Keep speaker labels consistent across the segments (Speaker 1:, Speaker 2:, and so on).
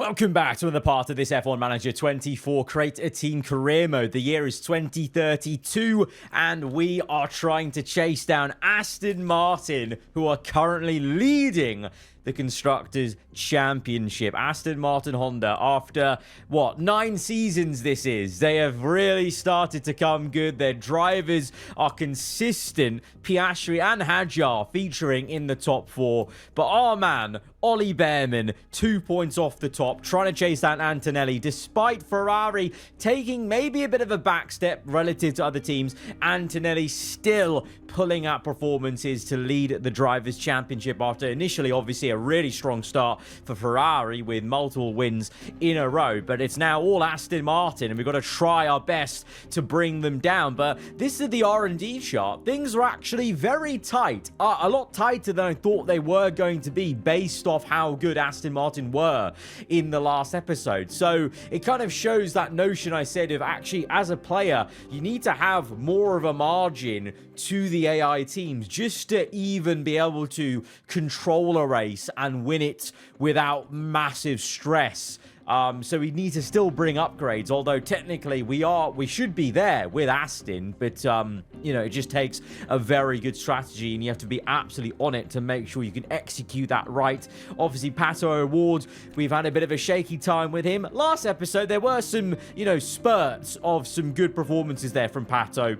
Speaker 1: Welcome back to another part of this F1 Manager 24 Create a Team career mode. The year is 2032 and we are trying to chase down Aston Martin, who are currently leading the Constructors' Championship. Aston Martin Honda, after, 9 seasons this is, they have really started to come good. Their drivers are consistent. Piastri and Hadjar featuring in the top 4. But our man, Ollie Bearman, 2 points off the top, trying to chase down Antonelli, despite Ferrari taking maybe a bit of a back step relative to other teams. Antonelli still pulling out performances to lead the Drivers' Championship after initially, obviously, a really strong start for Ferrari with multiple wins in a row. But it's now all Aston Martin, and we've got to try our best to bring them down. But this is the R&D chart. Things are actually very tight, a lot tighter than I thought they were going to be based off how good Aston Martin were in the last episode. So it kind of shows that notion I said of actually, as a player, you need to have more of a margin to the AI teams just to even be able to control a race and win it without massive stress. So we need to still bring upgrades, although technically we should be there with Aston, but you know, it just takes a very good strategy and you have to be absolutely on it to make sure you can execute that right. Obviously, Pato Award, we've had a bit of a shaky time with him. Last episode, there were some, you know, spurts of some good performances there from Pato.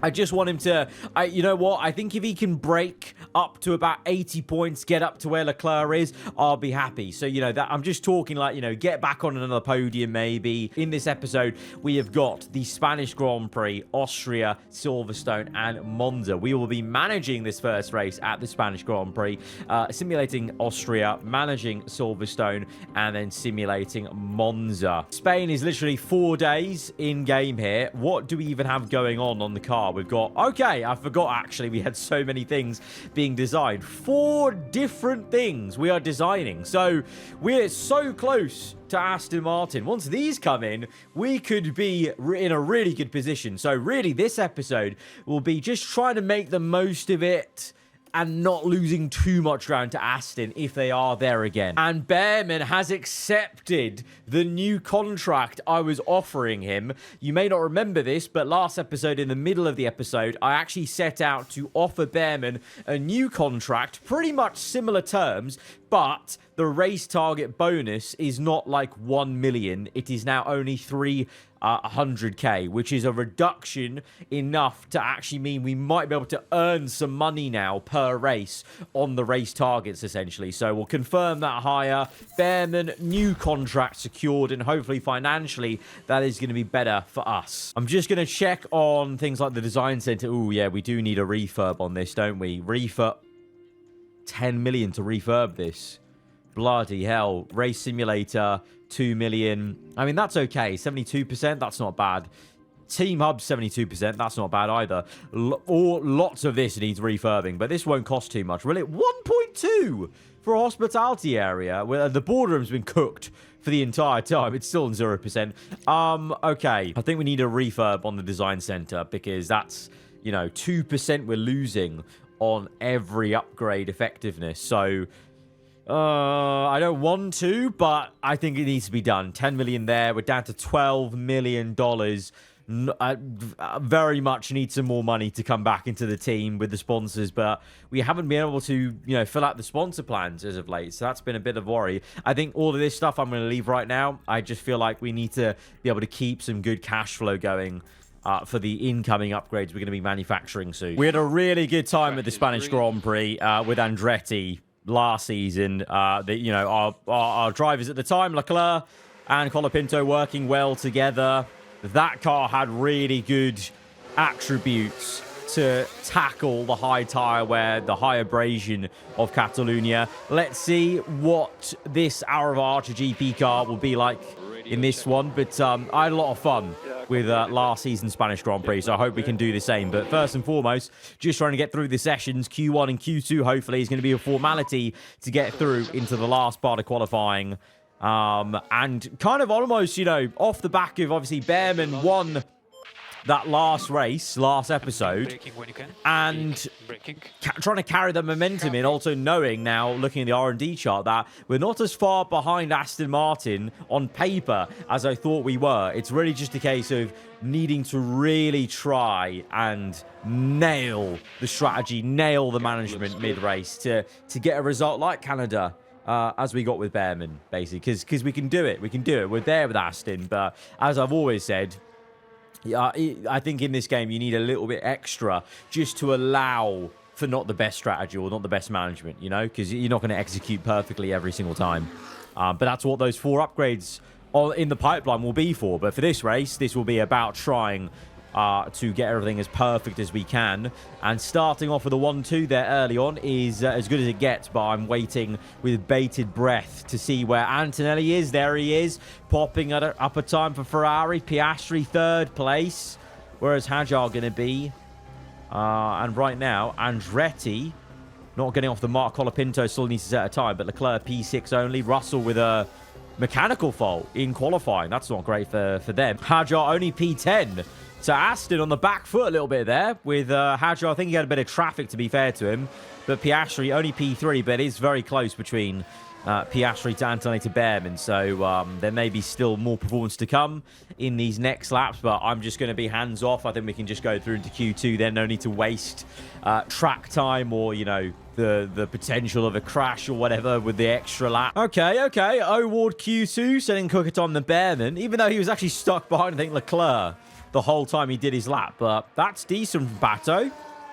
Speaker 1: I just want him to, you know what, I think if he can break up to about 80 points, get up to where Leclerc is, I'll be happy. So, you know, that I'm just talking like, you know, get back on another podium maybe. In this episode, we have got the Spanish Grand Prix, Austria, Silverstone, and Monza. We will be managing this first race at the Spanish Grand Prix, simulating Austria, managing Silverstone, and then simulating Monza. Spain is literally 4 days in game here. What do we even have going on the car? We've got, okay, I forgot actually, we had so many things being designed. 4 different things we are designing. So we're so close to Aston Martin. Once these come in, we could be in a really good position. So really, this episode will be just trying to make the most of it and not losing too much ground to Aston if they are there again. And Bearman has accepted the new contract I was offering him. You may not remember this, but last episode, in the middle of the episode, I actually set out to offer Bearman a new contract, pretty much similar terms, but the race target bonus is not like 1 million. It is now only 300k, which is a reduction enough to actually mean we might be able to earn some money now per race on the race targets, essentially. So we'll confirm that hire. Bearman, new contract secured, and hopefully financially that is going to be better for us. I'm just going to check on things like the design center. Oh yeah, we do need a refurb on this, don't we? Refurb. 10 million to refurb this. Bloody hell. Race simulator, 2 million. I mean, that's okay. 72%, that's not bad. Team Hub, 72%, that's not bad either. Lots of this needs refurbing, but this won't cost too much, will it? 1.2 for a hospitality area, where the boardroom's been cooked for the entire time. It's still on 0%. Okay. I think we need a refurb on the design center, because that's, you know, 2% we're losing on every upgrade effectiveness. So I don't want to, but I think it needs to be done. 10 million there. We're down to $12 million. Very much need some more money to come back into the team with the sponsors, but we haven't been able to, you know, fill out the sponsor plans as of late. So that's been a bit of worry. I think all of this stuff I'm going to leave right now. I just feel like we need to be able to keep some good cash flow going for the incoming upgrades we're going to be manufacturing soon. We had a really good time at the Spanish Grand Prix with Andretti last season. You know, our drivers at the time, Leclerc and Colapinto, working well together. That car had really good attributes to tackle the high tire wear, the high abrasion of Catalonia. Let's see what this aarava Archer GP car will be like in this one, but I had a lot of fun with last season's Spanish Grand Prix, so I hope we can do the same. But first and foremost, just trying to get through the sessions. Q1 and Q2 hopefully is going to be a formality to get through into the last part of qualifying. And kind of almost, you know, off the back of obviously Bearman won that last race, last episode, and trying to carry the momentum in, also knowing now, looking at the R&D chart, that we're not as far behind Aston Martin on paper as I thought we were. It's really just a case of needing to really try and nail the strategy, nail the management mid-race to get a result like Canada. As we got with Behrman, basically, because we can do it. We can do it. We're there with Aston, but as I've always said, I think in this game you need a little bit extra just to allow for not the best strategy or not the best management, you know, because you're not going to execute perfectly every single time. But that's what those 4 upgrades in the pipeline will be for. But for this race, this will be about trying to get everything as perfect as we can. And starting off with a 1-2 there early on is as good as it gets, but I'm waiting with bated breath to see where Antonelli is. There he is, popping at up a time for Ferrari. Piastri 3rd place. Where's Hajar going to be? And right now, Andretti not getting off the mark. Colapinto still needs to set a time, but Leclerc P6 only. Russell with a mechanical fault in qualifying. That's not great for them. Hajar only P10. So Aston on the back foot a little bit there with Hajar. I think he had a bit of traffic, to be fair to him. But Piastri only P3, but it is very close between Piastri to Antonelli to Behrman. So there may be still more performance to come in these next laps, but I'm just going to be hands off. I think we can just go through into Q2 then. No need to waste track time or, you know, the potential of a crash or whatever with the extra lap. Okay. O'Ward Q2, setting quicker time than Behrman, even though he was actually stuck behind, I think, Leclerc the whole time he did his lap. But that's decent from Pato.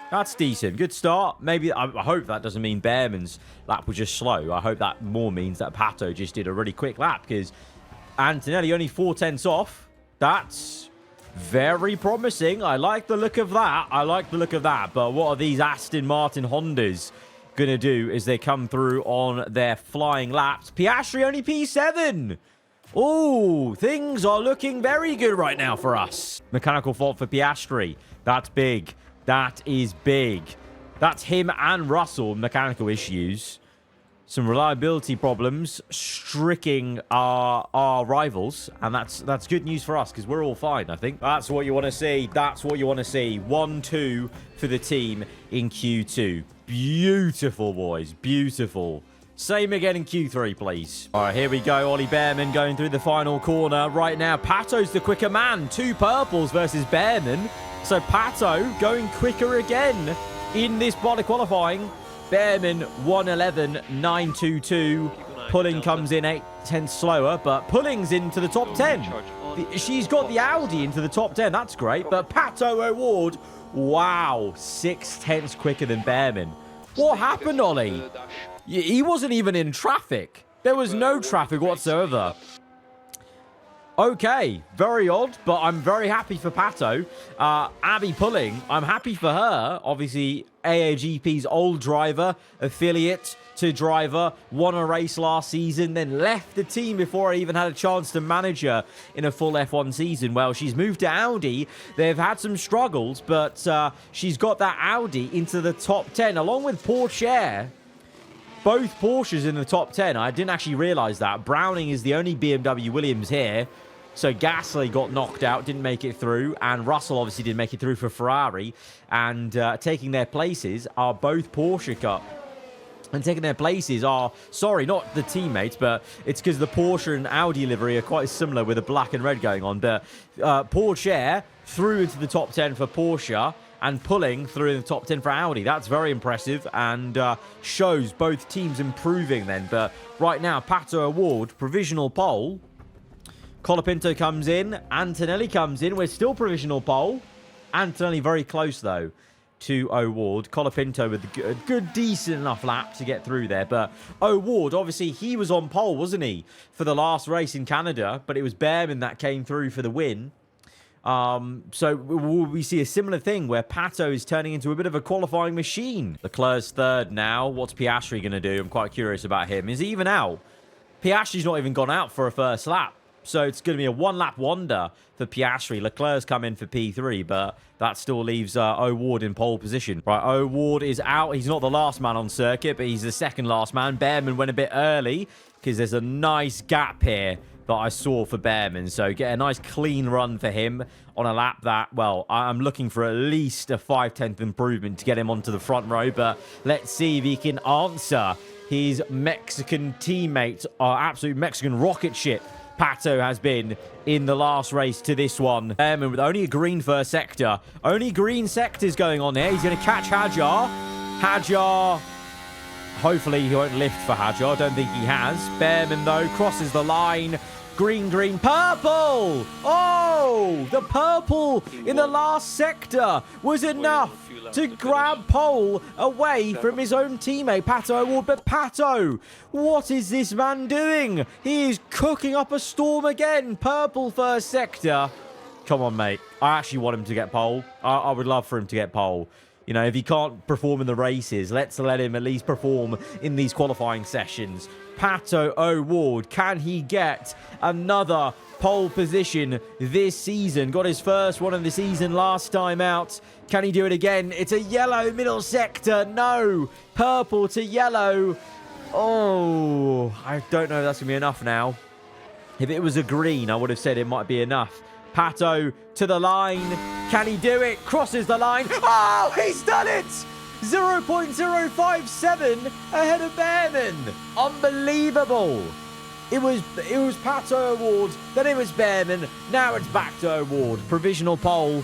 Speaker 1: That's decent. Good start. Maybe, I hope that doesn't mean Behrman's lap was just slow. I hope that more means that Pato just did a really quick lap, because Antonelli only 4/10 off. That's very promising. I like the look of that. But what are these Aston Martin Hondas going to do as they come through on their flying laps? Piastri only P7. Oh, things are looking very good right now for us. Mechanical fault for Piastri. That's big. That is big. That's him and Russell, mechanical issues. Some reliability problems striking our rivals. And that's good news for us, because we're all fine, I think. That's what you want to see. 1-2 for the team in Q2. Beautiful, boys. Beautiful. Same again in Q3, please. All right, here we go. Ollie Behrman going through the final corner. Right now, Pato's the quicker man. 2 purples versus Behrman. So Pato going quicker again in this body qualifying. Behrman 1:11, 9:22. Pulling comes in 8/10 slower, but Pulling's into the top 10. She's got the Audi into the top 10. That's great. But Pato O'Ward, wow, 6/10 quicker than Behrman. What happened, Ollie? He wasn't even in traffic. There was no traffic whatsoever. Okay, very odd, but I'm very happy for Pato. Abby Pulling, I'm happy for her. Obviously, AAGP's old driver, affiliate to driver, won a race last season, then left the team before I even had a chance to manage her in a full F1 season. Well, she's moved to Audi. They've had some struggles, but she's got that Audi into the top 10, along with Porsche. Both Porsches in the top 10. I didn't actually realize that. Browning is the only BMW Williams here. So Gasly got knocked out, didn't make it through. And Russell obviously didn't make it through for Ferrari. And taking their places are both Porsche Cup. And taking their places are, sorry, not the teammates, but it's because the Porsche and Audi livery are quite similar with the black and red going on. But Porsche through into the top 10 for Porsche, and Pulling through in the top 10 for Audi. That's very impressive and shows both teams improving then. But right now, Pato O'Ward, provisional pole. Colapinto comes in. Antonelli comes in. We're still provisional pole. Antonelli very close, though, to O'Ward. Colapinto with a good, decent enough lap to get through there. But O'Ward, obviously, he was on pole, wasn't he, for the last race in Canada? But it was Behrman that came through for the win. So will we see a similar thing where Pato is turning into a bit of a qualifying machine? Leclerc's 3rd now. What's Piastri going to do? I'm quite curious about him. Is he even out? Piastri's not even gone out for a first lap. So it's going to be a 1-lap wonder for Piastri. Leclerc's come in for P3, but that still leaves O'Ward in pole position. Right, O'Ward is out. He's not the last man on circuit, but he's the 2nd last man. Behrman went a bit early because there's a nice gap here that I saw for Behrman. So get a nice clean run for him on a lap that, well, I'm looking for at least a 5/10 improvement to get him onto the front row. But let's see if he can answer his Mexican teammate, our absolute Mexican rocket ship Pato has been in the last race to this one. And with only a green first sector. Only green sectors going on there. He's going to catch Hajar. Hajar, hopefully he won't lift for Hajar. I don't think he has. Behrman, though, crosses the line. Green, green, purple! Oh! The purple in the last sector was enough to grab pole away from his own teammate, Pato O'Ward. But Pato, what is this man doing? He is cooking up a storm again. Purple first sector. Come on, mate. I actually want him to get pole. I would love for him to get pole. You know, if he can't perform in the races, let's let him at least perform in these qualifying sessions. Pato O'Ward, can he get another pole position this season? Got his first one of the season last time out. Can he do it again? It's a yellow middle sector. No. Purple to yellow. Oh, I don't know if that's going to be enough now. If it was a green, I would have said it might be enough. Pato to the line. Can he do it? Crosses the line. Oh, he's done it! 0.057 ahead of Behrman. Unbelievable. It was Pato O'Ward, then it was Behrman, now it's back to O'Ward. Provisional pole.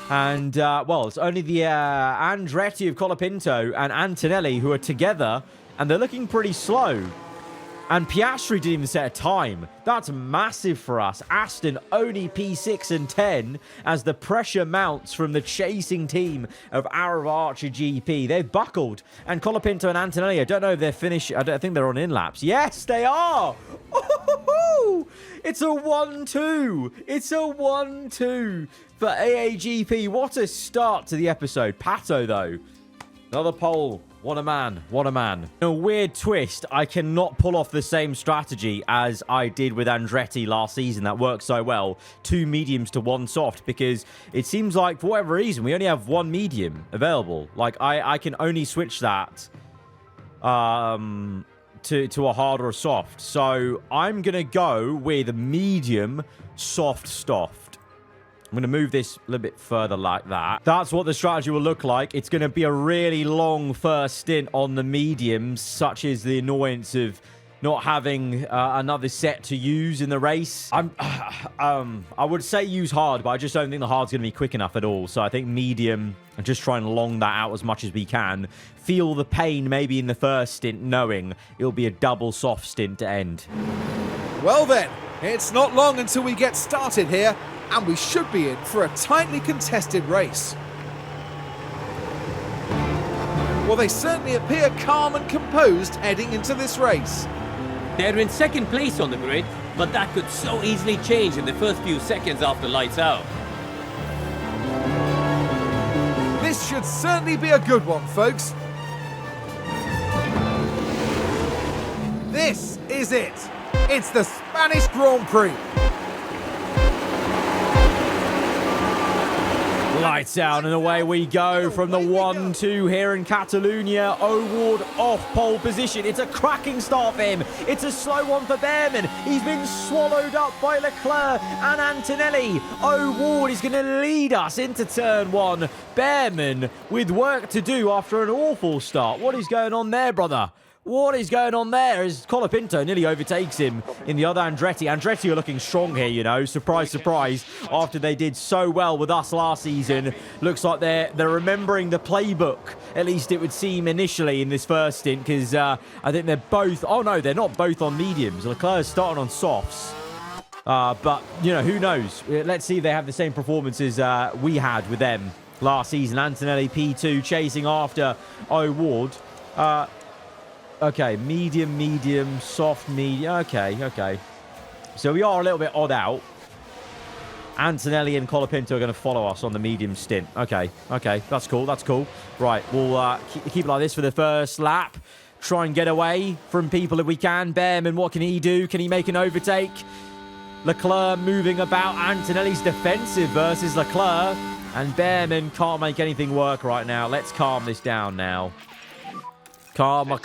Speaker 1: And, well, it's only the Andretti of Colapinto and Antonelli who are together, and they're looking pretty slow. And Piastri didn't even set a time. That's massive for us. Aston only P6 and 10 as the pressure mounts from the chasing team of aarava Archer GP. They've buckled. And Colapinto and Antonelli, I don't know if they're finished. I think they're on in-laps. Yes, they are. Oh, it's a 1-2. It's a 1-2 for AAGP. What a start to the episode. Pato, though. Another pole. What a man. What a man. In a weird twist, I cannot pull off the same strategy as I did with Andretti last season. That worked so well. 2 mediums to 1 soft, because it seems like, for whatever reason, we only have 1 medium available. Like, I can only switch that to a hard or a soft. So I'm going to go with a medium soft soft. I'm going to move this a little bit further like that. That's what the strategy will look like. It's going to be a really long first stint on the mediums, such as the annoyance of not having another set to use in the race. I would say use hard, but I just don't think the hard's going to be quick enough at all. So I think medium, and just try and long that out as much as we can. Feel the pain maybe in the first stint, knowing it'll be a double soft stint to end.
Speaker 2: Well then, it's not long until we get started here, and we should be in for a tightly contested race. Well, they certainly appear calm and composed heading into this race.
Speaker 3: They're in second place on the grid, but that could so easily change in the first few seconds after lights out.
Speaker 2: This should certainly be a good one, folks. This is it. It's the Spanish Grand Prix.
Speaker 1: Lights out and away we go from the 1-2 here in Catalonia. O'Ward off pole position. It's a cracking start for him. It's a slow one for Behrman. He's been swallowed up by Leclerc and Antonelli. O'Ward is going to lead us into turn 1. Behrman with work to do after an awful start. What is going on there, brother? What is going on there as Colapinto nearly overtakes him in the other Andretti. Andretti are looking strong here, you know. Surprise, surprise. After they did so well with us last season, looks like they're remembering the playbook. At least it would seem initially in this first stint, because I think they're both... Oh, no, they're not both on mediums. Leclerc's starting on softs. But, you know, who knows? Let's see if they have the same performances we had with them last season. Antonelli P2 chasing after O'Ward. Okay, medium, soft, medium. Okay. So we are a little bit odd out. Antonelli and Colapinto are going to follow us on the medium stint. Okay. That's cool. Right, we'll keep it like this for the first lap. Try and get away from people if we can. Behrman, what can he do? Can he make an overtake? Leclerc moving about. Antonelli's defensive versus Leclerc. And Behrman can't make anything work right now. Let's calm this down now. Calma.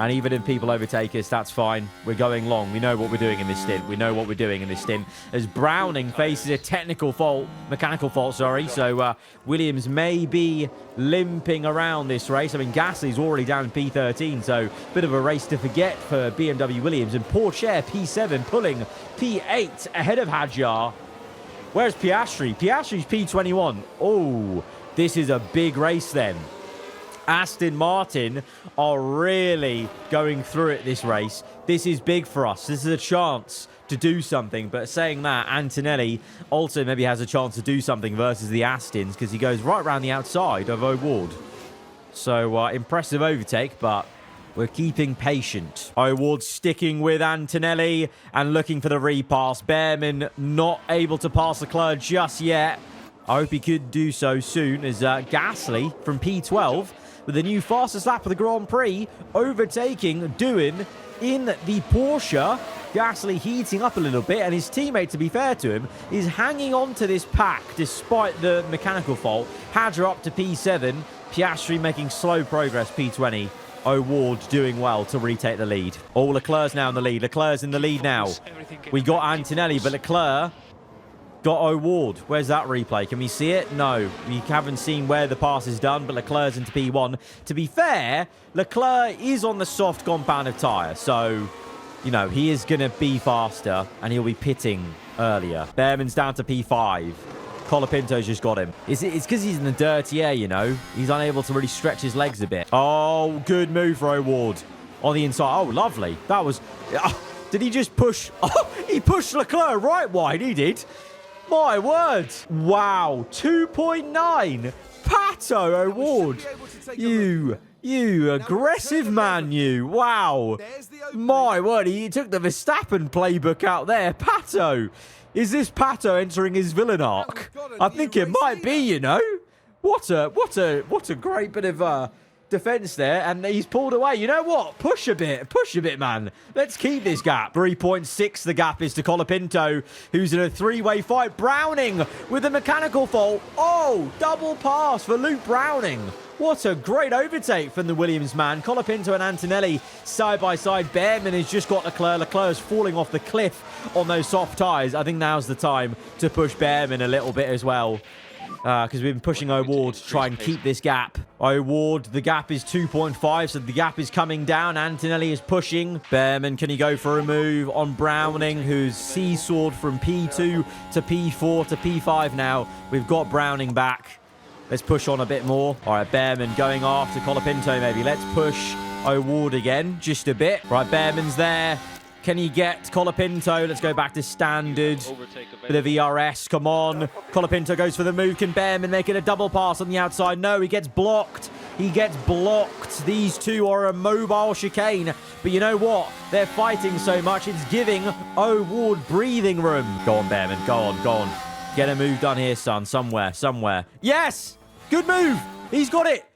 Speaker 1: And even if people overtake us, that's fine. We're going long. We know what we're doing in this stint. We know what we're doing in this stint. As Browning faces a mechanical fault, sorry. So Williams may be limping around this race. I mean, Gasly's already down in P13, so bit of a race to forget for BMW Williams. And Porsche P7 pulling P8 ahead of Hadjar. Where's Piastri? Piastri's P21. Oh, this is a big race then. Aston Martin are really going through it this race. This is big for us. This is a chance to do something. But saying that, Antonelli also maybe has a chance to do something versus the Astons because he goes right around the outside of O'Ward. So impressive overtake, but we're keeping patient. O'Ward sticking with Antonelli and looking for the repass. Behrman not able to pass Leclerc just yet. I hope he could do so soon as Gasly from P12 with the new fastest lap of the Grand Prix overtaking Doohan in the Porsche. Gasly heating up a little bit, and his teammate, to be fair to him, is hanging on to this pack despite the mechanical fault. Hadjar up to P7. Piastri making slow progress, P20. O'Ward doing well to retake the lead. Oh, Leclerc's now in the lead. Leclerc's in the lead now. We got Antonelli, but Leclerc got O'Ward. Where's that replay? Can we see it? No. We haven't seen where the pass is done, but Leclerc's into P1. To be fair, Leclerc is on the soft compounded tyre, so, you know, he is going to be faster, and he'll be pitting earlier. Behrman's down to P5. Colapinto's just got him. It's because he's in the dirty air, you know. He's unable to really stretch his legs a bit. Oh, good move for O'Ward on the inside. Oh, lovely. That was... did he just push... Oh, he pushed Leclerc right wide. He did. My word. Wow. 2.9. Pato O'Ward. You aggressive man, you. Wow. My word. He took the Verstappen playbook out there. Pato. Is this Pato entering his villain arc? I think it might be, you know. What a great bit of defense there, and he's pulled away. You know what? Push a bit, man. Let's keep this gap. 3.6 the gap is to Colapinto, who's in a three-way fight. Browning with a mechanical fault. Oh, double pass for Luke Browning. What a great overtake from the Williams man. Colapinto and Antonelli side by side. Behrman has just got Leclerc. Leclerc is falling off the cliff on those soft tyres. I think now's the time to push Behrman a little bit as well. Because we've been pushing O'Ward to try and keep this gap. O'Ward, the gap is 2.5, so the gap is coming down. Antonelli is pushing. Behrman, can he go for a move on Browning, who's seesawed from P2 to P4 to P5 now. We've got Browning back. Let's push on a bit more. All right, Behrman going after Colapinto maybe. Let's push O'Ward again, just a bit. Right, Behrman's there. Can he get Colapinto? Let's go back to standard. Bit of ERS, come on. Colapinto goes for the move. Can Behrman make it a double pass on the outside? No, he gets blocked. He gets blocked. These two are a mobile chicane. But you know what? They're fighting so much, it's giving O'Ward breathing room. Go on, Behrman. Go on, go on. Get a move done here, son. Somewhere. Yes! Good move. He's got it.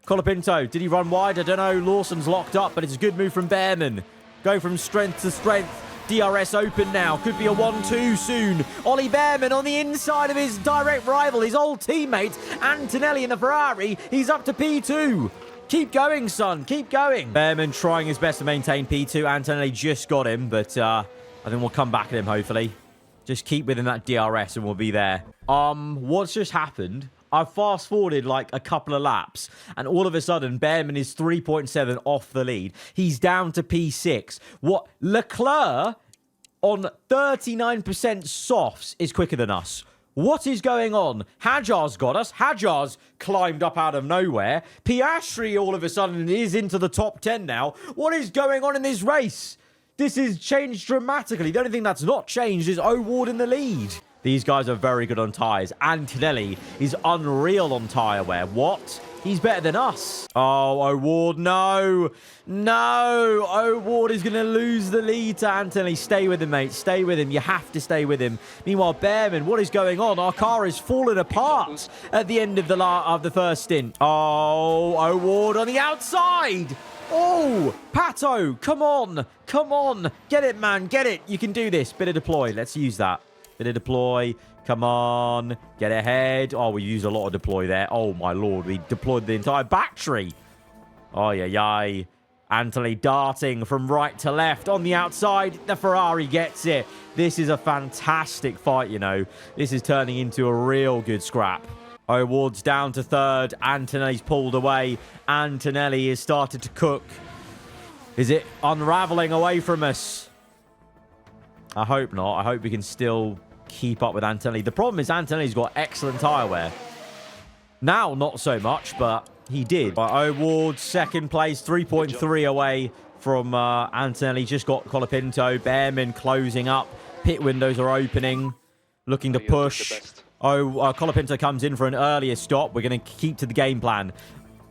Speaker 1: Colapinto, did he run wide? I don't know. Lawson's locked up, but it's a good move from Behrman. Go from strength to strength. DRS open now. Could be a 1-2 soon. Ollie Behrman on the inside of his direct rival, his old teammate, Antonelli in the Ferrari. He's up to P2. Keep going, son. Keep going. Behrman trying his best to maintain P2. Antonelli just got him, but I think we'll come back at him, hopefully. Just keep within that DRS and we'll be there. What's just happened? I've fast-forwarded like a couple of laps, and all of a sudden, Behrman is 3.7 off the lead. He's down to P6. What? Leclerc on 39% softs is quicker than us. What is going on? Hadjar's got us. Hadjar's climbed up out of nowhere. Piastri all of a sudden is into the top 10 now. What is going on in this race? This has changed dramatically. The only thing that's not changed is O'Ward in the lead. These guys are very good on tyres. Antonelli is unreal on tyre wear. What? He's better than us. Oh, O'Ward, no. No. O'Ward is going to lose the lead to Antonelli. Stay with him, mate. Stay with him. You have to stay with him. Meanwhile, Behrman, what is going on? Our car is falling apart at the end of the first stint. Oh, O'Ward on the outside. Oh, Pato, come on. Come on. Get it, man. Get it. You can do this. Bit of deploy. Let's use that. Bit of deploy. Come on. Get ahead. Oh, we used a lot of deploy there. Oh, my lord. We deployed the entire battery. Oh, yeah. Anthony darting from right to left on the outside. The Ferrari gets it. This is a fantastic fight, you know. This is turning into a real good scrap. O'Ward's down to third. Antonelli's pulled away. Antonelli has started to cook. Is it unraveling away from us? I hope not. I hope we can still keep up with Antonelli. The problem is Antonelli's got excellent tyre wear. Now, not so much, but he did. O'Ward, second place, 3.3 away from Antonelli. Just got Colapinto. Bearman closing up. Pit windows are opening. Looking to push. Colapinto comes in for an earlier stop. We're going to keep to the game plan.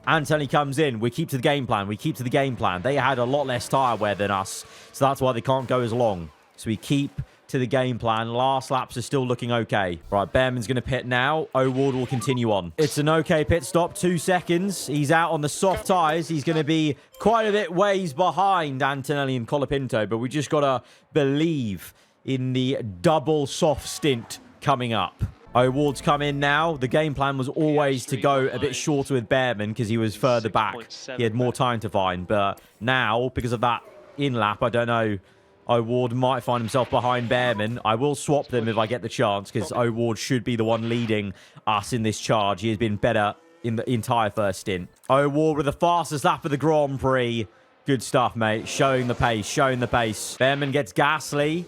Speaker 1: Antonelli comes in. We keep to the game plan. We keep to the game plan. They had a lot less tyre wear than us, so that's why they can't go as long. So we keep to the game plan. Last laps are still looking okay. Right, Bearman's going to pit now. O'Ward will continue on. It's an okay pit stop. 2 seconds. He's out on the soft tyres. He's going to be quite a bit ways behind Antonelli and Colapinto, but we just got to believe in the double soft stint coming up. O'Ward's come in now. The game plan was always to go a bit shorter with Bearman because he was further back. He had more time to find. But now, because of that in-lap, I don't know, O'Ward might find himself behind Bearman. I will swap them if I get the chance because O'Ward should be the one leading us in this charge. He has been better in the entire first stint. O'Ward with the fastest lap of the Grand Prix. Good stuff, mate. Showing the pace, showing the pace. Bearman gets Gasly.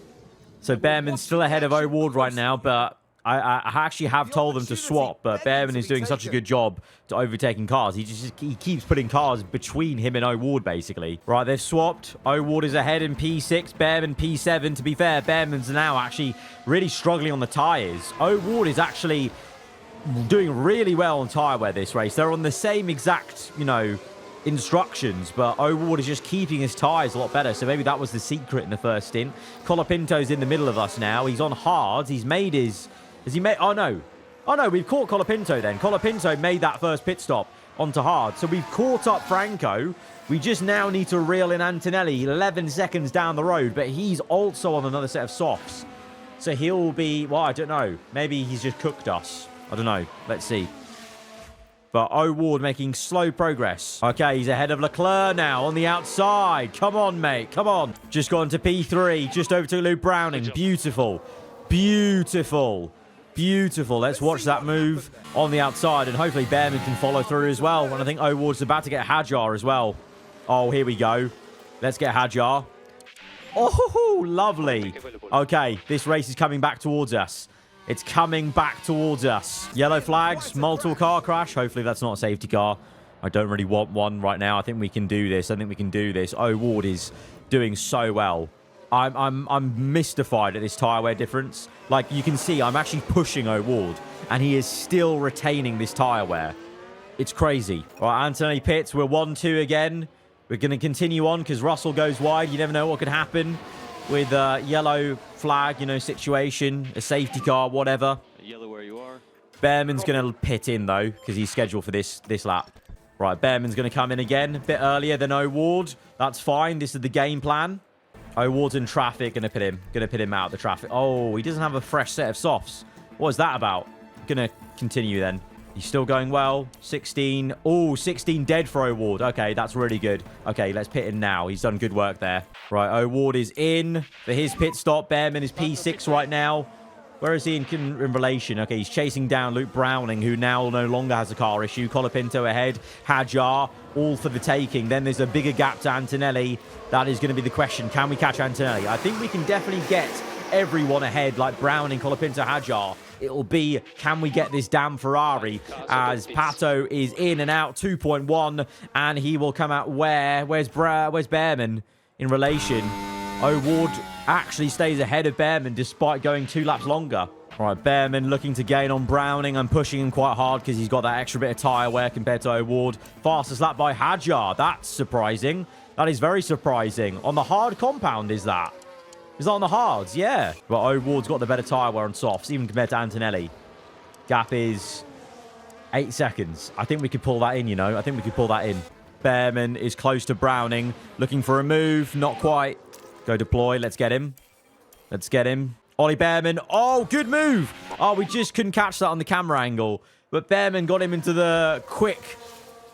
Speaker 1: So Bearman's still ahead of O'Ward right now, but I actually have told them to swap, but Bearman is doing such a good job to overtaking cars. He keeps putting cars between him and O'Ward, basically. Right, they've swapped. O'Ward is ahead in P6, Bearman P7. To be fair, Bearman's now actually really struggling on the tyres. O'Ward is actually doing really well on tyre wear this race. They're on the same exact, you know, instructions, but O'Ward is just keeping his tyres a lot better, so maybe that was the secret in the first stint. Colapinto's in the middle of us now. He's on hards. He's made his... Has he made... Oh, no. Oh, no, we've caught Colapinto then. Colapinto made that first pit stop onto hard. So we've caught up Franco. We just now need to reel in Antonelli 11 seconds down the road, but he's also on another set of softs. So he'll be... Well, I don't know. Maybe he's just cooked us. I don't know. Let's see. But O'Ward making slow progress. Okay, he's ahead of Leclerc now on the outside. Come on, mate. Come on. Just gone to P3. Just over to Luke Browning. Beautiful. Beautiful. Beautiful. Let's watch that move on the outside, and hopefully Bearman can follow through as well. And I think O'Ward's about to get Hadjar as well. Oh, here we go. Let's get Hadjar. Oh, lovely. Okay, this race is coming back towards us. It's coming back towards us. Yellow flags, multiple car crash. Hopefully that's not a safety car. I don't really want one right now. I think we can do this. I think we can do this. O'Ward is doing so well. I'm mystified at this tyre wear difference. Like, you can see, I'm actually pushing O'Ward, and he is still retaining this tyre wear. It's crazy. All right, Anthony pits. We're 1-2 again. We're going to continue on because Russell goes wide. You never know what could happen with a yellow flag, you know, situation, a safety car, whatever.
Speaker 4: Yellow where you are.
Speaker 1: Bearman's going to pit in, though, because he's scheduled for this lap. Right, Bearman's going to come in again a bit earlier than O'Ward. That's fine. This is the game plan. O'Ward's in traffic. Going to pit him out of the traffic. Oh, he doesn't have a fresh set of softs. What is that about? Going to continue then. He's still going well. 16. Oh, 16 dead for O'Ward. Okay, that's really good. Okay, let's pit him now. He's done good work there. Right, O'Ward is in for his pit stop. Bearman is P6 right now. Where is he in relation? Okay, he's chasing down Luke Browning, who now no longer has a car issue. Colapinto ahead. Hadjar, all for the taking. Then there's a bigger gap to Antonelli. That is going to be the question. Can we catch Antonelli? I think we can definitely get everyone ahead, like Browning, Colapinto, Hadjar. It'll be, can we get this damn Ferrari? As Pato is in and out, 2.1, and he will come out where? Where's Bearman in relation? O'Ward actually stays ahead of Bearman despite going 2 laps longer. All right, Bearman looking to gain on Browning. I'm pushing him quite hard because he's got that extra bit of tyre wear compared to O'Ward. Fastest lap by Hadjar. That's surprising. That is very surprising. On the hard compound, is that? Is that on the hards? Yeah. But O'Ward's got the better tyre wear on softs, even compared to Antonelli. Gap is 8 seconds. I think we could pull that in, you know. I think we could pull that in. Bearman is close to Browning. Looking for a move. Not quite. Go deploy. Let's get him. Let's get him. Ollie Bearman. Oh, good move. Oh, we just couldn't catch that on the camera angle. But Bearman got him into the quick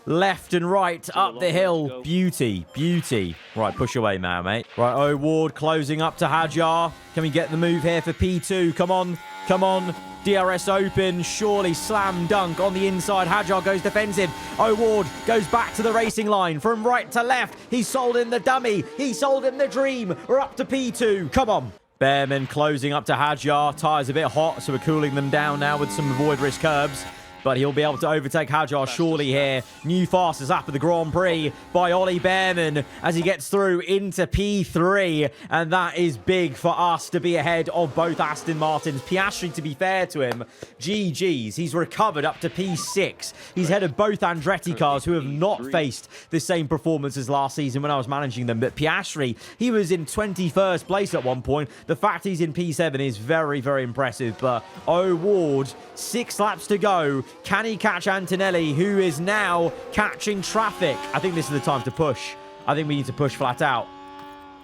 Speaker 1: left and right, up the hill. Beauty, beauty. Right, push away now, mate. Right, O'Ward closing up to Hadjar. Can we get the move here for P2? Come on, come on. DRS open, surely slam dunk on the inside. Hadjar goes defensive. O'Ward goes back to the racing line from right to left. He sold him the dummy. He sold him the dream. We're up to P2. Come on. Bearman closing up to Hadjar. Tyres a bit hot, so we're cooling them down now with some avoid risk curbs. But he'll be able to overtake Hadjar surely here. New fastest lap of the Grand Prix by Ollie Bearman as he gets through into P3. And that is big for us to be ahead of both Aston Martins. Piastri, to be fair to him, GG's. He's recovered up to P6. He's ahead of both Andretti cars who have not faced the same performance as last season when I was managing them. But Piastri, he was in 21st place at one point. The fact he's in P7 is very, very impressive. But O'Ward, 6 laps to go. Can he catch Antonelli, who is now catching traffic? I think this is the time to push. I think we need to push flat out.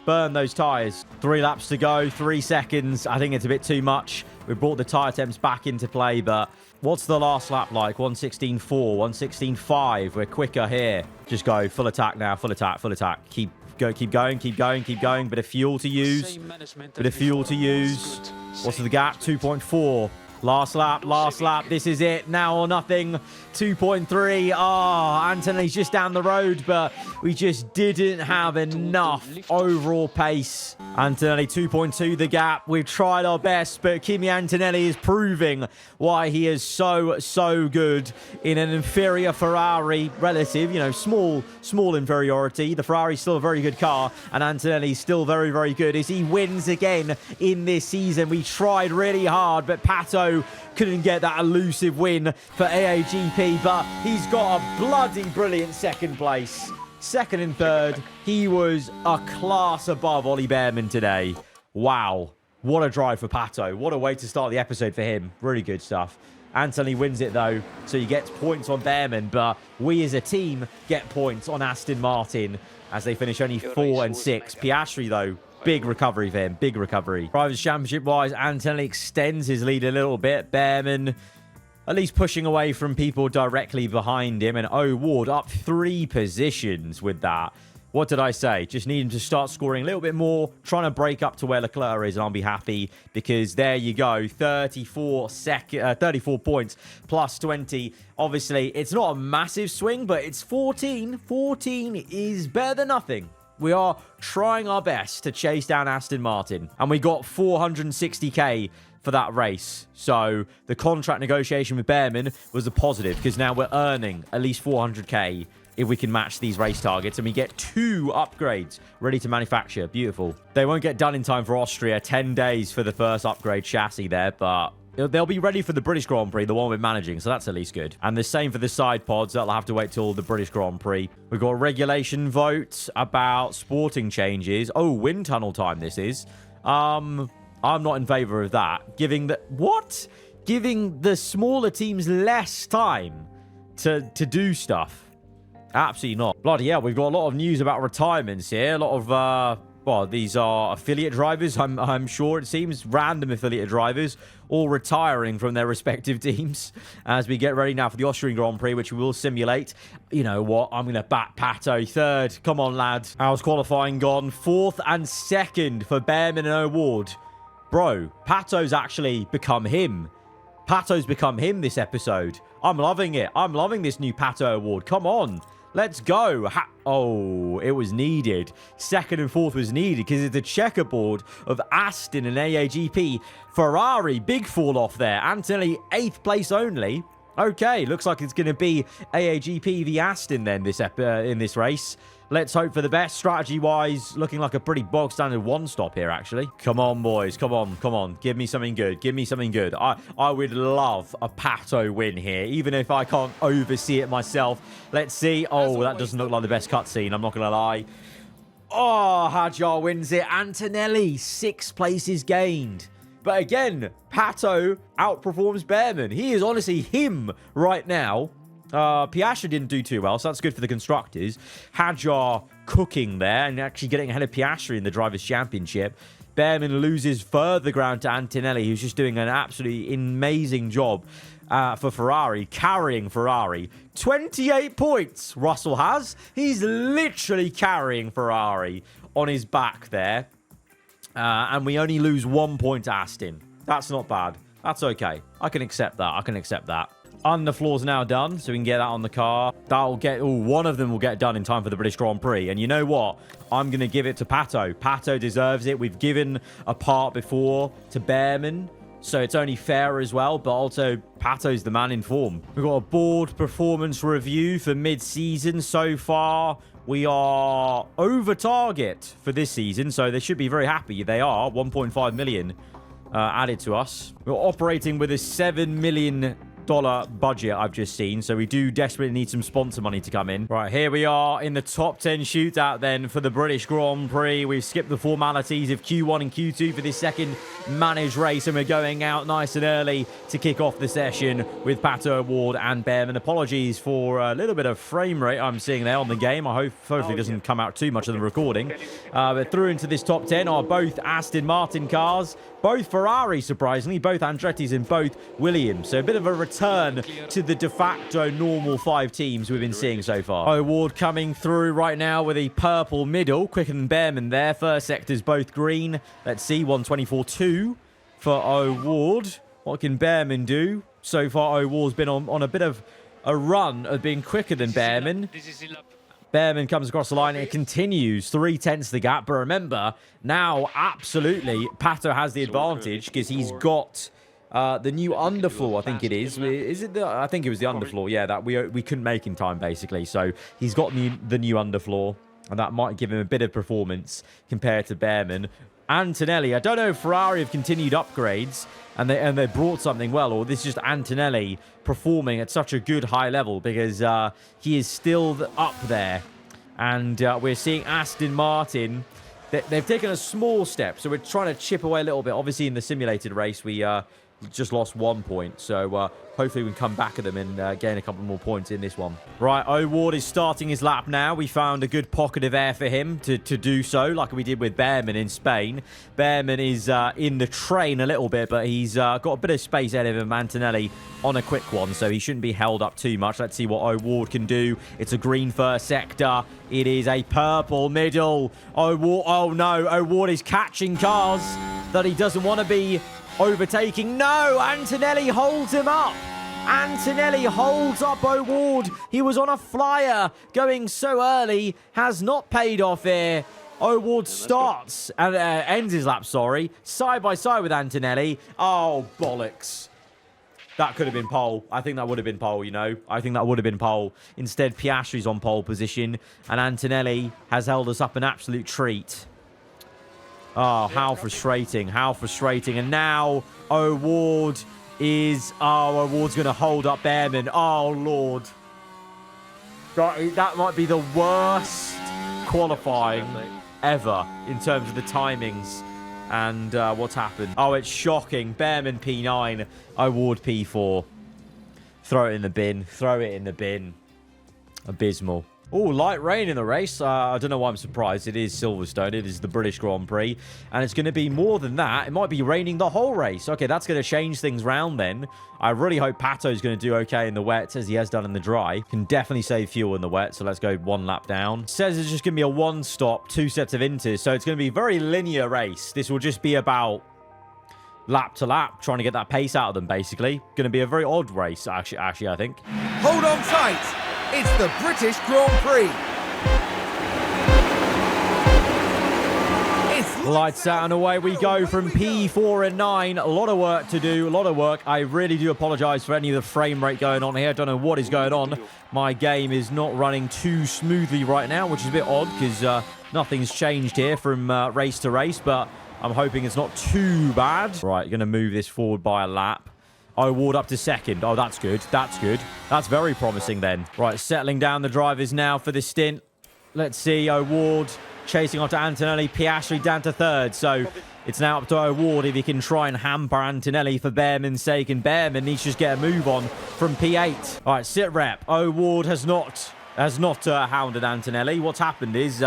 Speaker 1: Burn those tyres. 3 laps to go, 3 seconds. I think it's a bit too much. We brought the tyre temps back into play, but what's the last lap like? 1:16.4, 1:16.5. We're quicker here. Just go full attack now, full attack, full attack. Keep going, keep going, keep going. Bit of fuel to use. Bit of fuel to use. What's the gap? 2.4. Last lap, last lap. This is it. Now or nothing. 2.3. Ah, Anthony's just down the road, but we just didn't have enough overall pace. Antonelli 2.2 the gap. We've tried our best, but Kimi Antonelli is proving why he is so good in an inferior Ferrari relative, you know, small inferiority. The Ferrari's still a very good car, and Antonelli's still very, very good as he wins again in this season. We tried really hard, but Pato couldn't get that elusive win for AAGP, but he's got a bloody brilliant second place. Second and third, he was a class above Ollie Bearman today. Wow. What a drive for Pato. What a way to start the episode for him. Really good stuff. Anthony wins it, though, so he gets points on Bearman, but we as a team get points on Aston Martin as they finish only 4 and 6. Piastri, though, big recovery for him. Big recovery. Drivers' Championship-wise, Anthony extends his lead a little bit. Bearman at least pushing away from people directly behind him. And O'Ward up 3 positions with that. What did I say? Just need him to start scoring a little bit more, trying to break up to where Leclerc is, and I'll be happy because there you go, 34 points plus 20. Obviously, it's not a massive swing, but it's 14. 14 is better than nothing. We are trying our best to chase down Aston Martin, and we got 460k for that race. So the contract negotiation with Bearman was a positive because now we're earning at least 400k if we can match these race targets, and we get 2 upgrades ready to manufacture. Beautiful. They won't get done in time for Austria. 10 days for the first upgrade chassis there, but they'll be ready for the British Grand Prix, the one we're managing, so that's at least good. And the same for the side pods. That'll have to wait till the British Grand Prix. We've got a regulation vote about sporting changes. Oh, wind tunnel time this is. I'm not in favor of that. Giving the smaller teams less time to do stuff. Absolutely not. Bloody hell, we've got a lot of news about retirements here. A lot of, well, these are affiliate drivers, I'm sure it seems. Random affiliate drivers, all retiring from their respective teams as we get ready now for the Austrian Grand Prix, which we will simulate. You know what? I'm going to bat Pato third. Come on, lad. How's qualifying gone? 4th and 2nd for Bearman and O'Ward. Bro, Pato's actually become him. Pato's become him this episode. I'm loving it. I'm loving this new Pato award. Come on. Let's go. Oh, it was needed. 2nd and 4th was needed because it's a checkerboard of Aston and AAGP. Ferrari, big fall off there. Anthony, 8th place only. Okay, looks like it's going to be AAGP v Aston then in this race. Let's hope for the best. Strategy-wise, looking like a pretty bog-standard one-stop here, actually. Come on, boys. Come on, come on. Give me something good. Give me something good. I would love a Pato win here, even if I can't oversee it myself. Let's see. Oh, that doesn't look like the best cutscene. I'm not going to lie. Oh, Hadjar wins it. Antonelli, 6 places gained. But again, Pato outperforms Bearman. He is honestly him right now. Piastri didn't do too well, so that's good for the constructors. Hadjar cooking there and actually getting ahead of Piastri in the Drivers' Championship. Behrman loses further ground to Antonelli, who's just doing an absolutely amazing job for Ferrari, carrying Ferrari. 28 points Russell has. He's literally carrying Ferrari on his back there. And we only lose 1 point to Aston. That's not bad. That's okay. I can accept that. I can accept that. Underfloor's now done, so we can get that on the car. That'll get... Oh, one of them will get done in time for the British Grand Prix. And you know what? I'm going to give it to Pato. Pato deserves it. We've given a part before to Behrman, so it's only fair as well. But also, Pato's the man in form. We've got a board performance review for mid-season. So far, we are over target for this season, so they should be very happy. They are. 1.5 million added to us. We're operating with a $7 million budget I've just seen, so we do desperately need some sponsor money to come in. Right, here we are in the top 10 shootout then for the British Grand Prix. We've skipped the formalities of Q1 and Q2 for this second managed race, and we're going out nice and early to kick off the session with Pato O'Ward and Behrman. Apologies for a little bit of frame rate I'm seeing there on the game. I hope hopefully it doesn't come out too much of the recording. But through into this top 10 are both Aston Martin cars, both Ferrari, surprisingly, both Andretti's and both Williams. So a bit of a return to the de facto normal 5 teams we've been seeing so far. O'Ward coming through right now with a purple middle, quicker than Behrman there. First sector's both green. Let's see, 124.2 for O'Ward. What can Behrman do? So far, O'Ward's been on a bit of a run of being quicker than Behrman. Behrman comes across the line and it continues 3/10 the gap. But remember, now absolutely Pato has the advantage because he's got the new underfloor, I think it is. Is it the? I think it was the underfloor. Yeah, that we couldn't make in time basically. So he's got the new underfloor, and that might give him a bit of performance compared to Behrman. Antonelli, I don't know if Ferrari have continued upgrades and they brought something well, or this is just Antonelli performing at such a good high level because he is still up there. And we're seeing Aston Martin. They've taken a small step, so we're trying to chip away a little bit. Obviously, in the simulated race, we just lost 1 point, so hopefully we can come back at them and gain a couple more points in this one. Right, O'Ward is starting his lap now. We found a good pocket of air for him to do so, like we did with Behrman in Spain. Behrman is in the train a little bit, but he's got a bit of space ahead of him, Antonelli, on a quick one, so he shouldn't be held up too much. Let's see what O'Ward can do. It's a green first sector. It is a purple middle. O'Ward, oh no, O'Ward is catching cars that he doesn't want to be overtaking. No, Antonelli holds him up. Antonelli holds up O'Ward. He was on a flyer going so early. Has not paid off here. O'Ward starts and ends his lap, sorry. Side by side with Antonelli. Oh, bollocks. That could have been pole. I think that would have been pole, you know. I think that would have been pole. Instead, Piastri's on pole position. And Antonelli has held us up an absolute treat. Oh, how frustrating. How frustrating. And now O'Ward is... Oh, O'Ward's going to hold up Behrman. Oh, Lord. That might be the worst qualifying ever in terms of the timings and what's happened. Oh, it's shocking. Behrman P9, O'Ward P4. Throw it in the bin. Throw it in the bin. Abysmal. Oh, light rain in the race. I don't know why I'm surprised. It is Silverstone. It is the British Grand Prix. And it's going to be more than that. It might be raining the whole race. Okay, that's going to change things round then. I really hope Pato's going to do okay in the wet, as he has done in the dry. Can definitely save fuel in the wet, so let's go 1 lap down. Says it's just going to be a 1-stop, 2 sets of inters. So it's going to be a very linear race. This will just be about lap to lap, trying to get that pace out of them, basically. Going to be a very odd race, actually, I think.
Speaker 2: Hold on tight. It's the British Grand Prix.
Speaker 1: Lights out and away we go from P4 and 9. A lot of work to do, a lot of work. I really do apologise for any of the frame rate going on here. I don't know what is going on. My game is not running too smoothly right now, which is a bit odd because nothing's changed here from race to race, but I'm hoping it's not too bad. Right, going to move this forward by a lap. O'Ward up to second. Oh, that's good. That's good. That's very promising then. Right, settling down the drivers now for this stint. Let's see. O'Ward chasing after Antonelli. Piastri down to third. So it's now up to O'Ward if he can try and hamper Antonelli for Behrman's sake. And Behrman needs to just get a move on from P8. All right, sit rep. O'Ward has not hounded Antonelli. What's happened is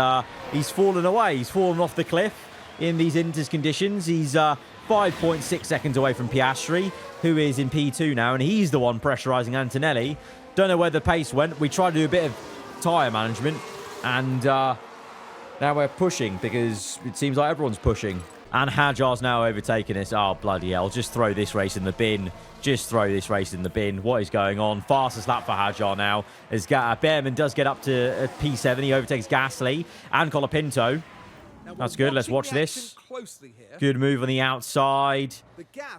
Speaker 1: he's fallen away. He's fallen off the cliff. in these Inters conditions. He's 5.6 seconds away from Piastri, who is in P2 now, and he's the one pressurising Antonelli. Don't know where the pace went. We tried to do a bit of tyre management, and now we're pushing because it seems like everyone's pushing. And Hajar's now overtaken us. Oh, bloody hell. Just throw this race in the bin. Just throw this race in the bin. What is going on? Fastest lap for Hajar now. As Behrman does get up to P7. He overtakes Gasly and Colapinto. That's good. Let's watch this. Good move on the outside.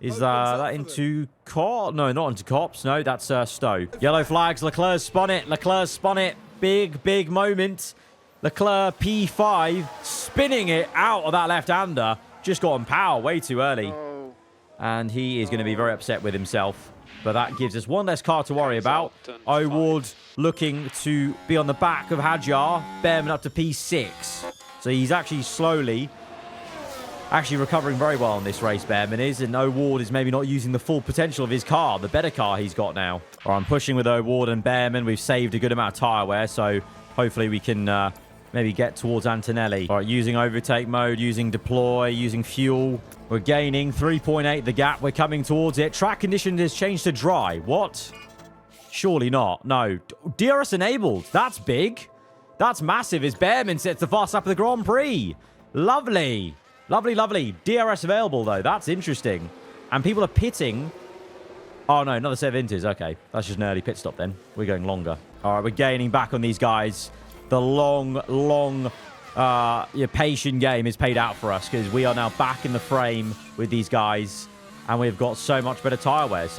Speaker 1: Is that into Cop? No, not into Cops. No, that's Stowe. Yellow flags. Leclerc spun it. Leclerc spun it. Big, big moment. Leclerc P5 spinning it out of that left-hander. Just got on power way too early. And he is going to be very upset with himself. But that gives us one less car to worry about. O'Ward looking to be on the back of Hajar. Behrman up to P6. So he's actually slowly recovering very well in this race, Behrman is. And O'Ward is maybe not using the full potential of his car, the better car he's got now. All right, I'm pushing with O'Ward and Behrman. We've saved a good amount of tyre wear, so hopefully we can maybe get towards Antonelli. All right, using overtake mode, using deploy, using fuel. We're gaining 3.8 the gap. We're coming towards it. Track condition has changed to dry. What? Surely not. No. DRS enabled. That's big. That's massive as Behrman sets the fast lap of the Grand Prix. Lovely. Lovely, lovely. DRS available, though. That's interesting. And people are pitting. Oh, no. Another set of inters. Okay. That's just an early pit stop then. We're going longer. All right. We're gaining back on these guys. The long, patient game is paid out for us because we are now back in the frame with these guys. And we've got so much better tyre wear.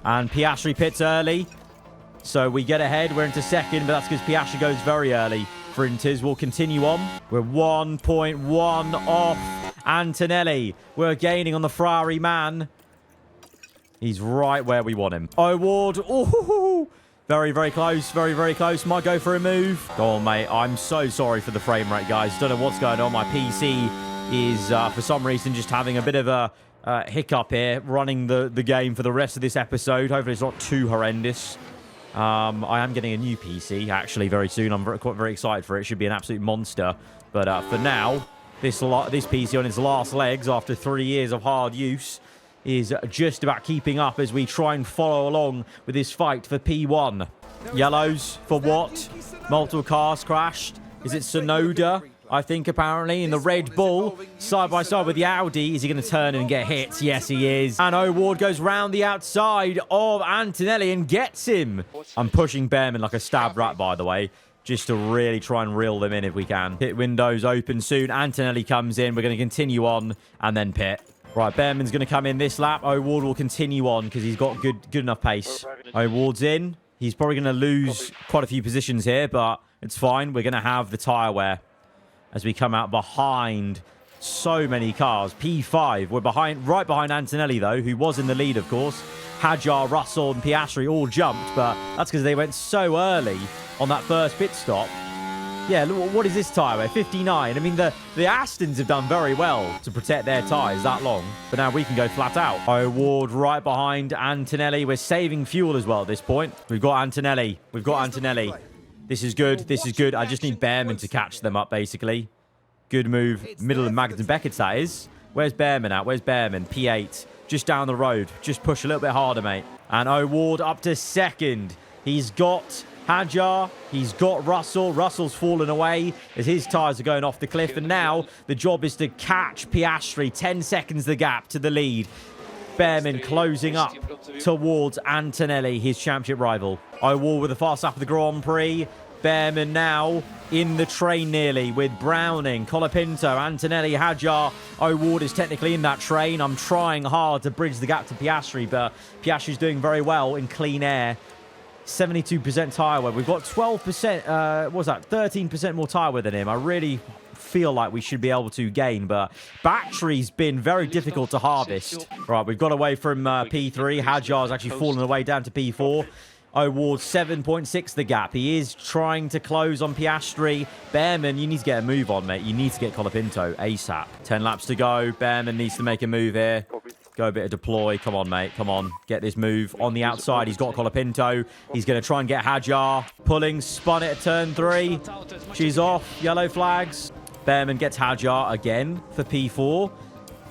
Speaker 1: And Piastri pits early. So we get ahead. We're into second, but that's because Piastri goes very early for Inters. We'll continue on. We're 1.1 off Antonelli. We're gaining on the Ferrari man. He's right where we want him. O'Ward. Oh, very, very close. Very, very close. Might go for a move. Go on, mate. I'm so sorry for the frame rate, guys. Don't know what's going on. My PC is, for some reason, just having a bit of a hiccup here, running the game for the rest of this episode. Hopefully it's not too horrendous. I am getting a new PC, actually, very soon. I'm very excited for it. It should be an absolute monster. But for now, this PC on its last legs after 3 years of hard use is just about keeping up as we try and follow along with this fight for P1. Yellows for what? Multiple cars crashed. Is it Sonoda? I think apparently in the Red Bull side by side with the Audi. Is he going to turn and get hit? Yes, he is. And O'Ward goes round the outside of Antonelli and gets him. I'm pushing Behrman like a stab rat, by the way, just to really try and reel them in if we can. Pit windows open soon. Antonelli comes in. We're going to continue on and then pit. Right, Behrman's going to come in this lap. O'Ward will continue on because he's got good enough pace. O'Ward's in. He's probably going to lose quite a few positions here, but it's fine. We're going to have the tyre wear as we come out behind so many cars. P5. We're right behind Antonelli, though, who was in the lead, of course. Hajar, Russell, and Piastri all jumped, but that's because they went so early on that first pit stop. Yeah, look, what is this tyre wear? 59. I mean, the Astons have done very well to protect their tyres that long, but now we can go flat out. O'Ward right behind Antonelli. We're saving fuel as well at this point. We've got Antonelli. We've got Antonelli. This is good. This is good. I just need Behrman to catch them up, basically. Good move. Middle of Magnus and Beckett's, that is. Where's Behrman at? Where's Behrman? P8. Just down the road. Just push a little bit harder, mate. And O'Ward up to second. He's got Hajar. He's got Russell. Russell's fallen away as his tyres are going off the cliff. And now the job is to catch Piastri. 10 seconds the gap to the lead. Behrman closing up towards Antonelli, his championship rival. O'Ward with the fast lap of the Grand Prix. Behrman now in the train nearly with Browning, Colapinto, Antonelli, Hajar. O'Ward is technically in that train. I'm trying hard to bridge the gap to Piastri, but Piastri's doing very well in clean air. 72% tyre wear. We've got 12%, what was that? 13% more tyre wear than him. I really feel like we should be able to gain, but battery's been very difficult to harvest. Right, we've got away from P3. Hajar's actually fallen away down to P4. O'Ward 7.6 the gap. He is trying to close on Piastri. Behrman, you need to get a move on, mate. You need to get Colapinto ASAP. 10 laps to go. Behrman needs to make a move here. Go a bit of deploy. Come on, mate. Come on. Get this move. On the outside, he's got Colapinto. He's going to try and get Hajar. Pulling, spun it at turn 3. She's off. Yellow flags. Behrman gets Hadjar again for P4.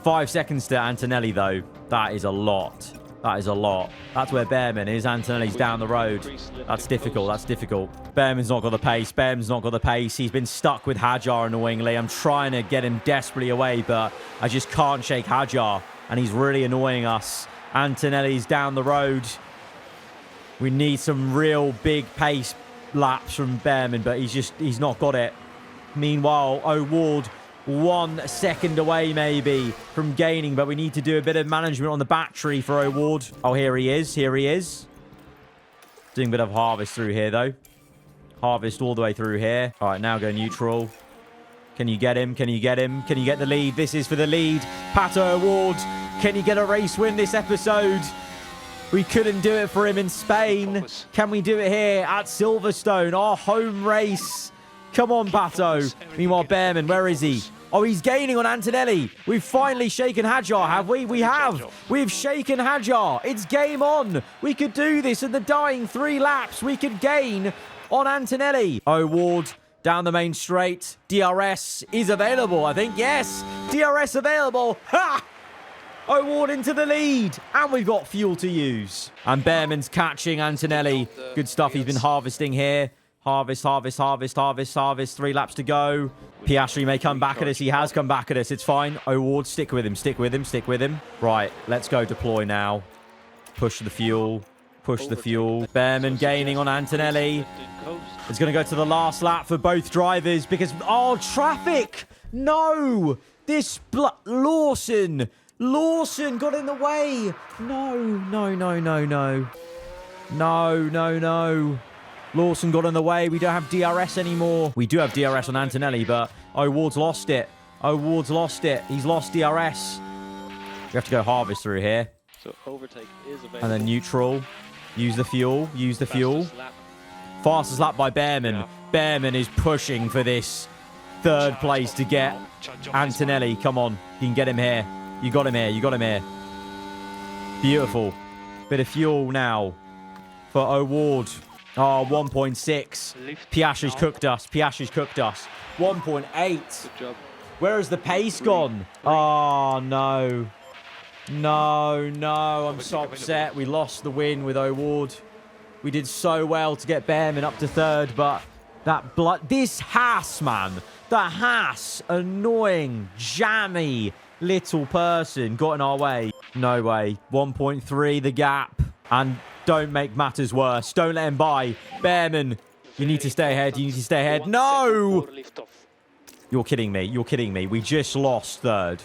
Speaker 1: 5 seconds to Antonelli, though. That is a lot. That is a lot. That's where Behrman is. Antonelli's down the road. That's difficult. That's difficult. Behrman's not got the pace. Behrman's not got the pace. He's been stuck with Hadjar, annoyingly. I'm trying to get him desperately away, but I just can't shake Hadjar, and he's really annoying us. Antonelli's down the road. We need some real big pace laps from Behrman, but he's not got it. Meanwhile, O'Ward 1 second away maybe from gaining, but we need to do a bit of management on the battery for O'Ward. Oh, here he is. Here he is. Doing a bit of harvest through here, though. Harvest all the way through here. All right, now go neutral. Can you get him? Can you get him? Can you get the lead? This is for the lead. Pato O'Ward. Can you get a race win this episode? We couldn't do it for him in Spain. Can we do it here at Silverstone, our home race? Come on, Pato. Meanwhile, Behrman, where is he? Oh, he's gaining on Antonelli. We've finally shaken Hadjar, have we? We have. We've shaken Hadjar. It's game on. We could do this in the dying 3 laps. We could gain on Antonelli. O'Ward down the main straight. DRS is available, I think. Yes, DRS available. Ha! O'Ward into the lead. And we've got fuel to use. And Behrman's catching Antonelli. Good stuff. He's been harvesting here. Harvest, harvest, harvest, harvest, harvest. 3 laps to go. Piastri may come back at us. He has come back at us. It's fine. O'Ward, stick with him. Stick with him. Stick with him. Right, let's go deploy now. Push the fuel. Push the fuel. Behrman gaining on Antonelli. It's going to go to the last lap for both drivers because... Oh, traffic! No! This... Lawson! Lawson got in the way! No, no, no, no, no. No, no, no. Lawson got in the way. We don't have DRS anymore. We do have DRS on Antonelli, but O'Ward's lost it. O'Ward's lost it. He's lost DRS. We have to go harvest through here.
Speaker 4: So overtake is available.
Speaker 1: And then neutral. Use the fuel. Use the fuel. Fastest lap by Behrman. Yeah. Behrman is pushing for this 3rd place to get Antonelli. Come on. You can get him here. You got him here. You got him here. Beautiful. Bit of fuel now for O'Ward. Oh, 1.6. Piastri's cooked us. Piastri's cooked us. 1.8.
Speaker 4: Good job.
Speaker 1: Where has the pace gone? Oh, no. No, no. I'm so upset. We lost the win with O'Ward. We did so well to get Behrman up to 3rd, but that blood... This Haas, man. The Haas, annoying, jammy little person got in our way. No way. 1.3, the gap. And... Don't make matters worse. Don't let him by. Behrman, you need to stay ahead. You need to stay ahead. No! You're kidding me. You're kidding me. We just lost 3rd.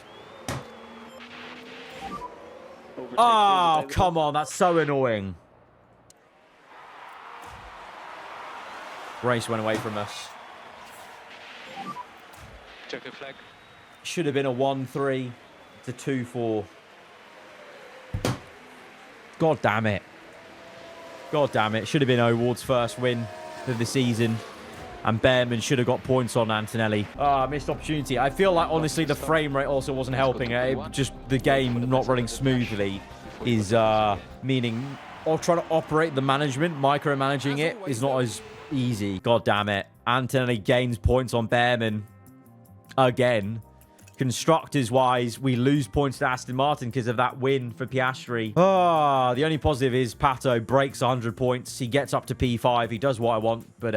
Speaker 1: Oh, come on. That's so annoying. Race went away from us.
Speaker 4: Checker flag.
Speaker 1: Should have been a 1-3 to 2-4. God damn it. God damn it. Should have been O'Ward's first win of the season. And Behrman should have got points on Antonelli. Missed opportunity. I feel like, honestly, the frame rate also wasn't helping. Just the game not running smoothly is meaning... Or trying to operate the management, micromanaging it, is not as easy. God damn it. Antonelli gains points on Behrman. Again. Constructors-wise, we lose points to Aston Martin because of that win for Piastri. The only positive is Pato breaks 100 points. He gets up to P5. He does what I want, but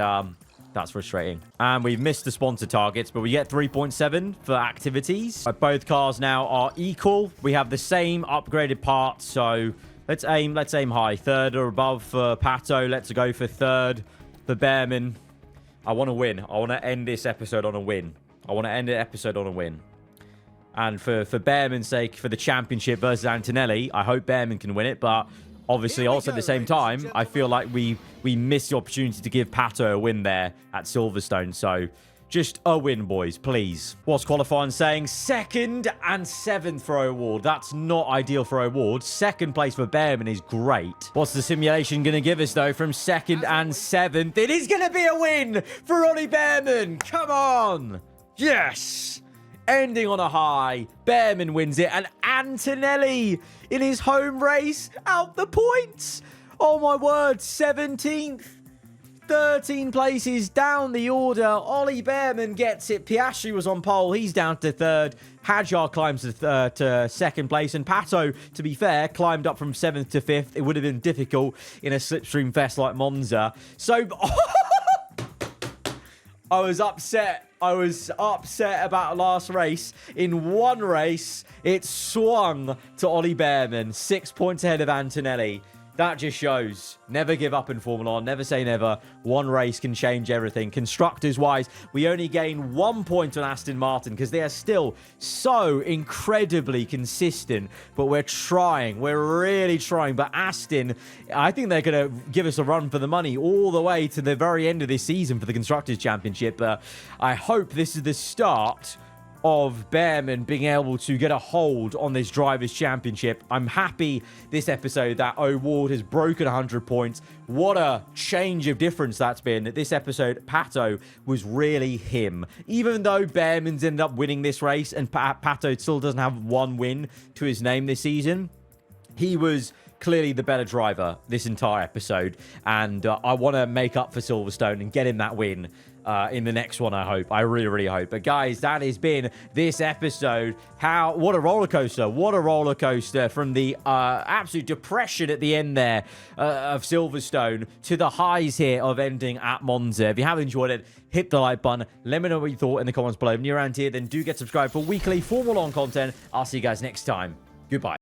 Speaker 1: that's frustrating. And we've missed the sponsor targets, but we get 3.7 for activities. Both cars now are equal. We have the same upgraded parts, so let's aim high. 3rd or above for Pato. Let's go for 3rd for Behrman. I want to win. I want to end this episode on a win. I want to end the episode on a win. And for Behrman's sake, for the championship versus Antonelli, I hope Behrman can win it. But obviously, also at the same time, I feel like we missed the opportunity to give Pato a win there at Silverstone. So just a win, boys, please. What's qualifying saying? 2nd and 7th for O'Ward. That's not ideal for O'Ward. 2nd place for Behrman is great. What's the simulation going to give us, though, from 2nd and 7th? It is going to be a win for Ollie Behrman. Come on. Yes. Ending on a high. Behrman wins it. And Antonelli in his home race out the points. Oh, my word. 17th. 13 places down the order. Ollie Bearman gets it. Piastri was on pole. He's down to third. Hadjar climbs to second place. And Pato, to be fair, climbed up from 7th to 5th. It would have been difficult in a slipstream fest like Monza. So... I was upset. I was upset about last race. In one race, it swung to Ollie Bearman. 6 points ahead of Antonelli. That just shows. Never give up in Formula 1. Never say never. One race can change everything. Constructors-wise, we only gain 1 point on Aston Martin because they are still so incredibly consistent. But we're trying. We're really trying. But Aston, I think they're going to give us a run for the money all the way to the very end of this season for the Constructors' Championship. But I hope this is the start of Bearman being able to get a hold on this Drivers' Championship. I'm happy this episode that O'Ward has broken 100 points. What a change of difference that's been. This episode, Pato was really him. Even though Bearman's ended up winning this race and Pato still doesn't have one win to his name this season, he was clearly the better driver this entire episode. And I want to make up for Silverstone and get him that win in the next one, I hope. I really, really hope. But guys, that has been this episode. What a roller coaster. What a roller coaster from the absolute depression at the end there of Silverstone to the highs here of ending at Monza. If you have enjoyed it, hit the like button. Let me know what you thought in the comments below. If you're around here, then do get subscribed for weekly Formula 1 content. I'll see you guys next time. Goodbye.